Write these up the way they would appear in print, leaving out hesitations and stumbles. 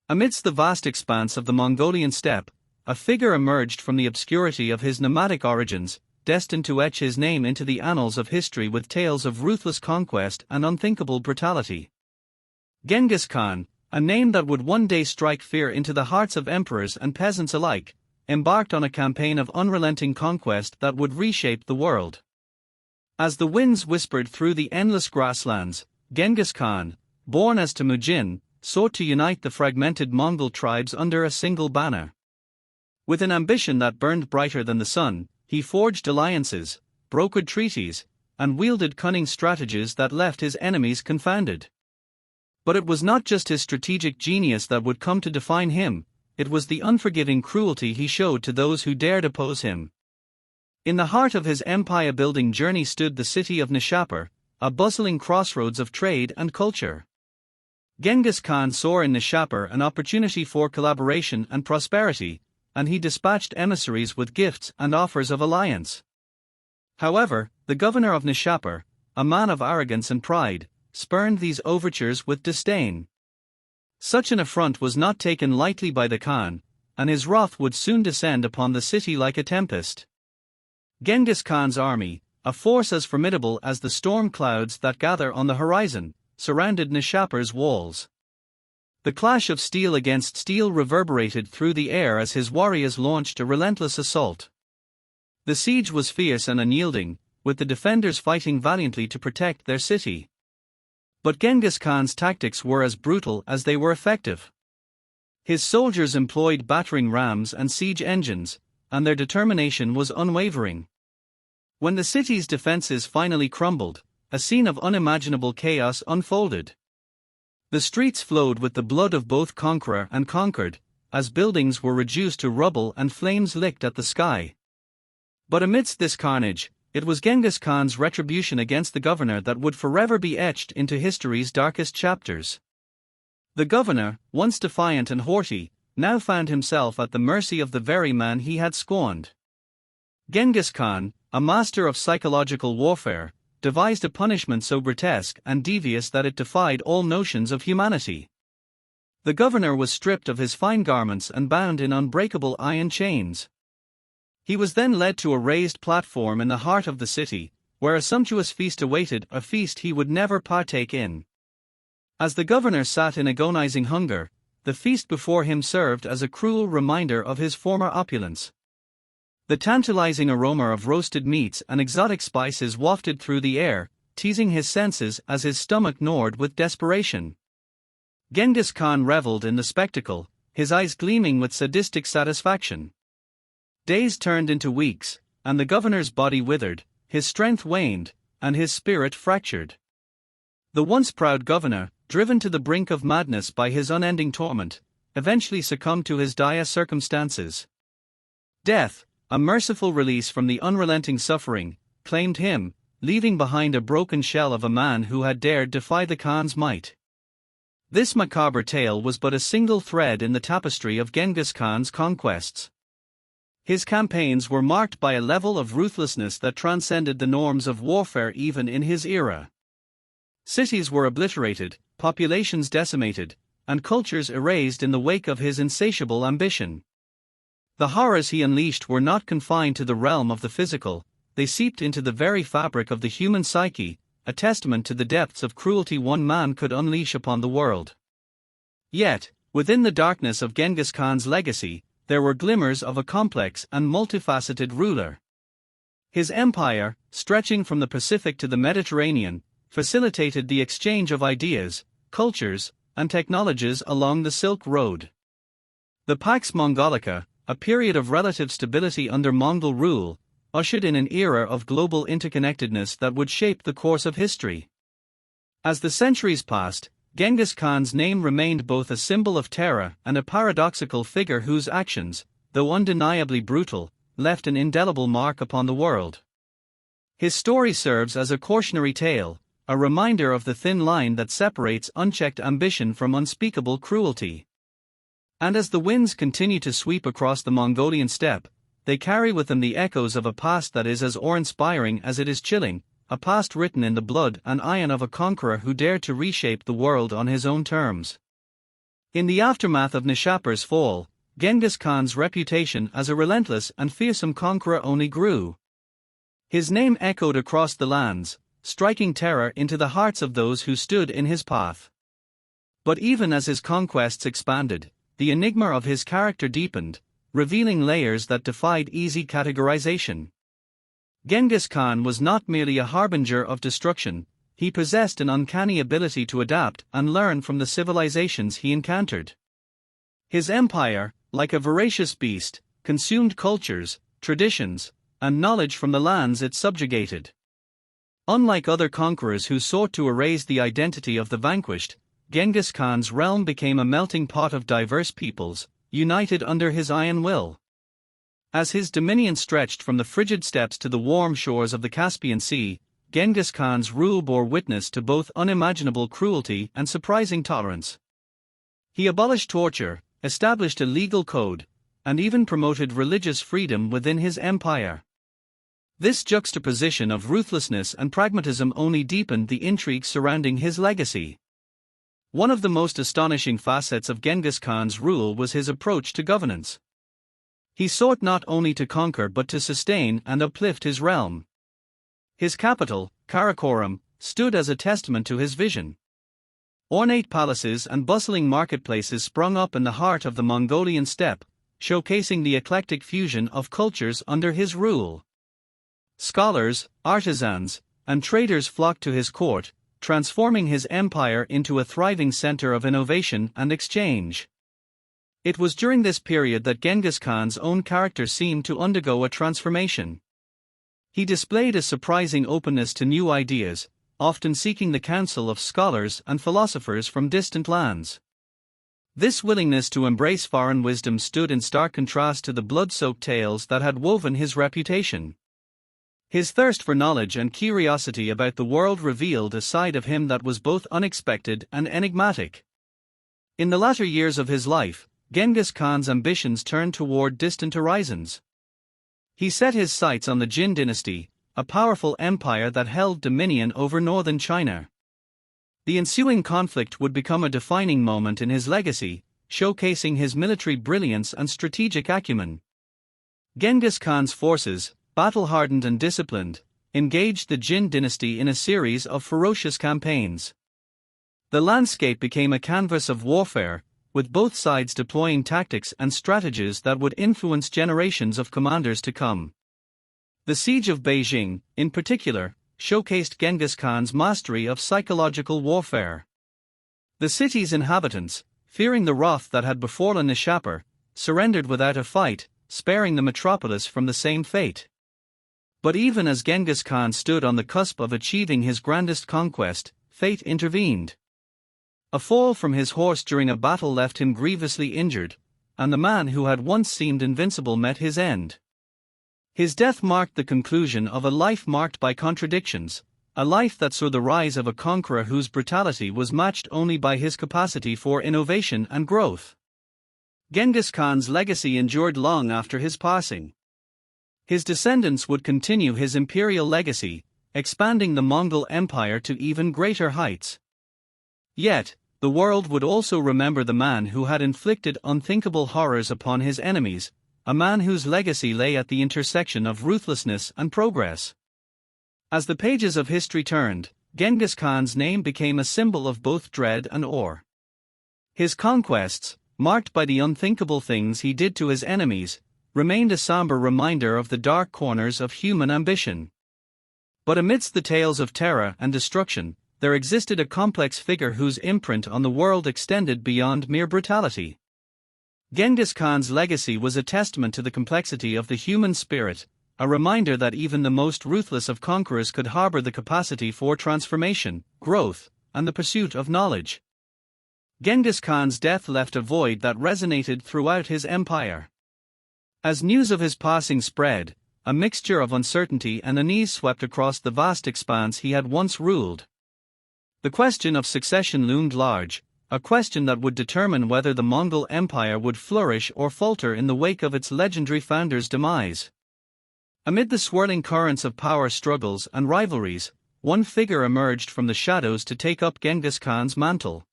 Amidst the vast expanse of the Mongolian steppe, a figure emerged from the obscurity of his nomadic origins, destined to etch his name into the annals of history with tales of ruthless conquest and unthinkable brutality. Genghis Khan, a name that would one day strike fear into the hearts of emperors and peasants alike, embarked on a campaign of unrelenting conquest that would reshape the world. As the winds whispered through the endless grasslands, Genghis Khan, born as Temujin, sought to unite the fragmented Mongol tribes under a single banner. With an ambition that burned brighter than the sun, he forged alliances, brokered treaties, and wielded cunning strategies that left his enemies confounded. But it was not just his strategic genius that would come to define him, it was the unforgiving cruelty he showed to those who dared oppose him. In the heart of his empire-building journey stood the city of Nishapur, a bustling crossroads of trade and culture. Genghis Khan saw in Nishapur an opportunity for collaboration and prosperity, and he dispatched emissaries with gifts and offers of alliance. However, the governor of Nishapur, a man of arrogance and pride, spurned these overtures with disdain. Such an affront was not taken lightly by the Khan, and his wrath would soon descend upon the city like a tempest. Genghis Khan's army, a force as formidable as the storm clouds that gather on the horizon, surrounded Nishapur's walls. The clash of steel against steel reverberated through the air as his warriors launched a relentless assault. The siege was fierce and unyielding, with the defenders fighting valiantly to protect their city. But Genghis Khan's tactics were as brutal as they were effective. His soldiers employed battering rams and siege engines, and their determination was unwavering. When the city's defenses finally crumbled, a scene of unimaginable chaos unfolded. The streets flowed with the blood of both conqueror and conquered, as buildings were reduced to rubble and flames licked at the sky. But amidst this carnage, it was Genghis Khan's retribution against the governor that would forever be etched into history's darkest chapters. The governor, once defiant and haughty, now found himself at the mercy of the very man he had scorned. Genghis Khan, a master of psychological warfare, devised a punishment so grotesque and devious that it defied all notions of humanity. The governor was stripped of his fine garments and bound in unbreakable iron chains. He was then led to a raised platform in the heart of the city, where a sumptuous feast awaited, a feast he would never partake in. As the governor sat in agonizing hunger, the feast before him served as a cruel reminder of his former opulence. The tantalizing aroma of roasted meats and exotic spices wafted through the air, teasing his senses as his stomach gnawed with desperation. Genghis Khan reveled in the spectacle, his eyes gleaming with sadistic satisfaction. Days turned into weeks, and the governor's body withered, his strength waned, and his spirit fractured. The once proud governor, driven to the brink of madness by his unending torment, eventually succumbed to his dire circumstances. Death, a merciful release from the unrelenting suffering, claimed him, leaving behind a broken shell of a man who had dared defy the Khan's might. This macabre tale was but a single thread in the tapestry of Genghis Khan's conquests. His campaigns were marked by a level of ruthlessness that transcended the norms of warfare even in his era. Cities were obliterated, populations decimated, and cultures erased in the wake of his insatiable ambition. The horrors he unleashed were not confined to the realm of the physical, they seeped into the very fabric of the human psyche, a testament to the depths of cruelty one man could unleash upon the world. Yet, within the darkness of Genghis Khan's legacy, there were glimmers of a complex and multifaceted ruler. His empire, stretching from the Pacific to the Mediterranean, facilitated the exchange of ideas, cultures, and technologies along the Silk Road. The Pax Mongolica, a period of relative stability under Mongol rule, ushered in an era of global interconnectedness that would shape the course of history. As the centuries passed, Genghis Khan's name remained both a symbol of terror and a paradoxical figure whose actions, though undeniably brutal, left an indelible mark upon the world. His story serves as a cautionary tale, a reminder of the thin line that separates unchecked ambition from unspeakable cruelty. And as the winds continue to sweep across the Mongolian steppe, they carry with them the echoes of a past that is as awe-inspiring as it is chilling, a past written in the blood and iron of a conqueror who dared to reshape the world on his own terms. In the aftermath of Nishapar's fall, Genghis Khan's reputation as a relentless and fearsome conqueror only grew. His name echoed across the lands, striking terror into the hearts of those who stood in his path. But even as his conquests expanded, the enigma of his character deepened, revealing layers that defied easy categorization. Genghis Khan was not merely a harbinger of destruction, he possessed an uncanny ability to adapt and learn from the civilizations he encountered. His empire, like a voracious beast, consumed cultures, traditions, and knowledge from the lands it subjugated. Unlike other conquerors who sought to erase the identity of the vanquished, Genghis Khan's realm became a melting pot of diverse peoples, united under his iron will. As his dominion stretched from the frigid steppes to the warm shores of the Caspian Sea, Genghis Khan's rule bore witness to both unimaginable cruelty and surprising tolerance. He abolished torture, established a legal code, and even promoted religious freedom within his empire. This juxtaposition of ruthlessness and pragmatism only deepened the intrigue surrounding his legacy. One of the most astonishing facets of Genghis Khan's rule was his approach to governance. He sought not only to conquer but to sustain and uplift his realm. His capital, Karakoram, stood as a testament to his vision. Ornate palaces and bustling marketplaces sprung up in the heart of the Mongolian steppe, showcasing the eclectic fusion of cultures under his rule. Scholars, artisans, and traders flocked to his court, transforming his empire into a thriving center of innovation and exchange. It was during this period that Genghis Khan's own character seemed to undergo a transformation. He displayed a surprising openness to new ideas, often seeking the counsel of scholars and philosophers from distant lands. This willingness to embrace foreign wisdom stood in stark contrast to the blood-soaked tales that had woven his reputation. His thirst for knowledge and curiosity about the world revealed a side of him that was both unexpected and enigmatic. In the latter years of his life, Genghis Khan's ambitions turned toward distant horizons. He set his sights on the Jin dynasty, a powerful empire that held dominion over northern China. The ensuing conflict would become a defining moment in his legacy, showcasing his military brilliance and strategic acumen. Genghis Khan's forces, battle-hardened and disciplined, engaged the Jin dynasty in a series of ferocious campaigns. The landscape became a canvas of warfare, with both sides deploying tactics and strategies that would influence generations of commanders to come. The siege of Beijing, in particular, showcased Genghis Khan's mastery of psychological warfare. The city's inhabitants, fearing the wrath that had befallen Nishapur, surrendered without a fight, sparing the metropolis from the same fate. But even as Genghis Khan stood on the cusp of achieving his grandest conquest, fate intervened. A fall from his horse during a battle left him grievously injured, and the man who had once seemed invincible met his end. His death marked the conclusion of a life marked by contradictions, a life that saw the rise of a conqueror whose brutality was matched only by his capacity for innovation and growth. Genghis Khan's legacy endured long after his passing. His descendants would continue his imperial legacy, expanding the Mongol Empire to even greater heights. Yet, the world would also remember the man who had inflicted unthinkable horrors upon his enemies, a man whose legacy lay at the intersection of ruthlessness and progress. As the pages of history turned, Genghis Khan's name became a symbol of both dread and awe. His conquests, marked by the unthinkable things he did to his enemies, remained a somber reminder of the dark corners of human ambition. But amidst the tales of terror and destruction, there existed a complex figure whose imprint on the world extended beyond mere brutality. Genghis Khan's legacy was a testament to the complexity of the human spirit, a reminder that even the most ruthless of conquerors could harbor the capacity for transformation, growth, and the pursuit of knowledge. Genghis Khan's death left a void that resonated throughout his empire. As news of his passing spread, a mixture of uncertainty and unease swept across the vast expanse he had once ruled. The question of succession loomed large, a question that would determine whether the Mongol Empire would flourish or falter in the wake of its legendary founder's demise. Amid the swirling currents of power struggles and rivalries, one figure emerged from the shadows to take up Genghis Khan's mantle.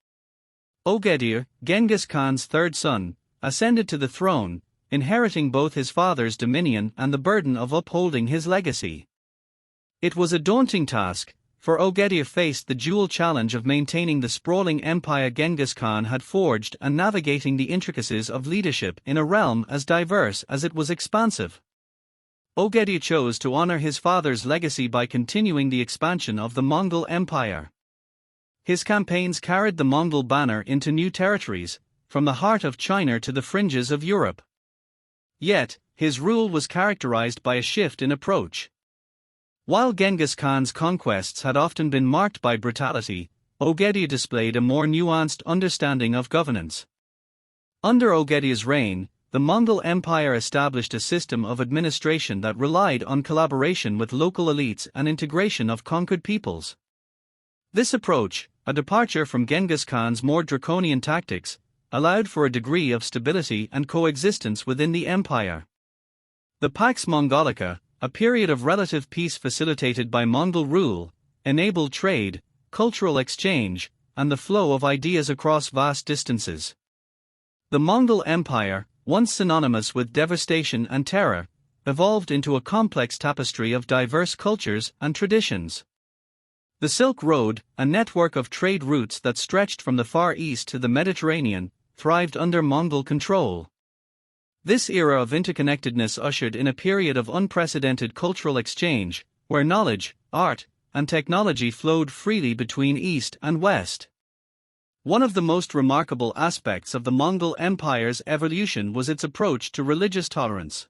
Ogedir, Genghis Khan's third son, ascended to the throne, inheriting both his father's dominion and the burden of upholding his legacy. It was a daunting task, for Ogedir faced the dual challenge of maintaining the sprawling empire Genghis Khan had forged and navigating the intricacies of leadership in a realm as diverse as it was expansive. Ogedir chose to honor his father's legacy by continuing the expansion of the Mongol Empire. His campaigns carried the Mongol banner into new territories, from the heart of China to the fringes of Europe. Yet, his rule was characterized by a shift in approach. While Genghis Khan's conquests had often been marked by brutality, Ogedir displayed a more nuanced understanding of governance. Under Ogedir's reign, the Mongol Empire established a system of administration that relied on collaboration with local elites and integration of conquered peoples. This approach, a departure from Genghis Khan's more draconian tactics, allowed for a degree of stability and coexistence within the empire. The Pax Mongolica, a period of relative peace facilitated by Mongol rule, enabled trade, cultural exchange, and the flow of ideas across vast distances. The Mongol Empire, once synonymous with devastation and terror, evolved into a complex tapestry of diverse cultures and traditions. The Silk Road, a network of trade routes that stretched from the Far East to the Mediterranean, thrived under Mongol control. This era of interconnectedness ushered in a period of unprecedented cultural exchange, where knowledge, art, and technology flowed freely between East and West. One of the most remarkable aspects of the Mongol Empire's evolution was its approach to religious tolerance.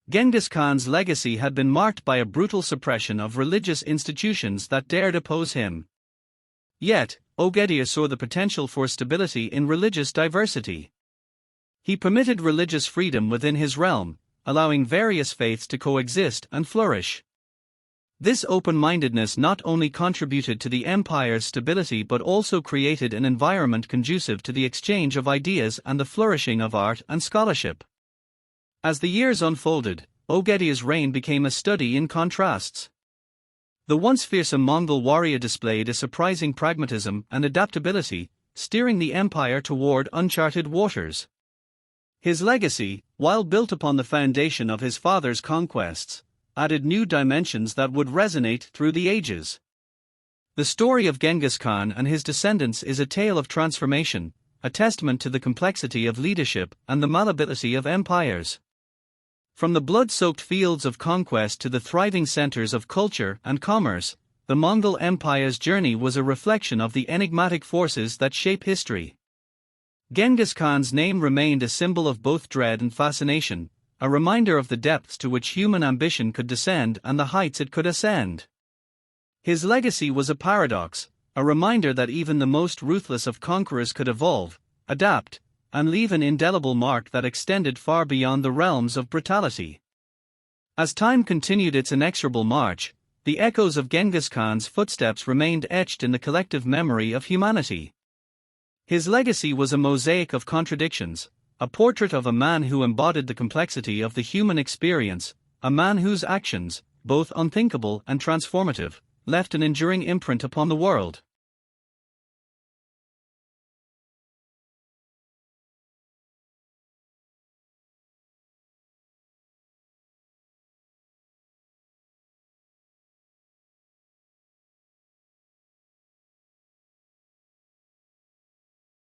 Genghis Khan's legacy had been marked by a brutal suppression of religious institutions that dared oppose him. Yet, Ogedir saw the potential for stability in religious diversity. He permitted religious freedom within his realm, allowing various faiths to coexist and flourish. This open-mindedness not only contributed to the empire's stability but also created an environment conducive to the exchange of ideas and the flourishing of art and scholarship. As the years unfolded, Ogedir's reign became a study in contrasts. The once fearsome Mongol warrior displayed a surprising pragmatism and adaptability, steering the empire toward uncharted waters. His legacy, while built upon the foundation of his father's conquests, added new dimensions that would resonate through the ages. The story of Genghis Khan and his descendants is a tale of transformation, a testament to the complexity of leadership and the malleability of empires. From the blood-soaked fields of conquest to the thriving centers of culture and commerce, the Mongol Empire's journey was a reflection of the enigmatic forces that shape history. Genghis Khan's name remained a symbol of both dread and fascination, a reminder of the depths to which human ambition could descend and the heights it could ascend. His legacy was a paradox, a reminder that even the most ruthless of conquerors could evolve, adapt, and leave an indelible mark that extended far beyond the realms of brutality. As time continued its inexorable march, the echoes of Genghis Khan's footsteps remained etched in the collective memory of humanity. His legacy was a mosaic of contradictions, a portrait of a man who embodied the complexity of the human experience, a man whose actions, both unthinkable and transformative, left an enduring imprint upon the world.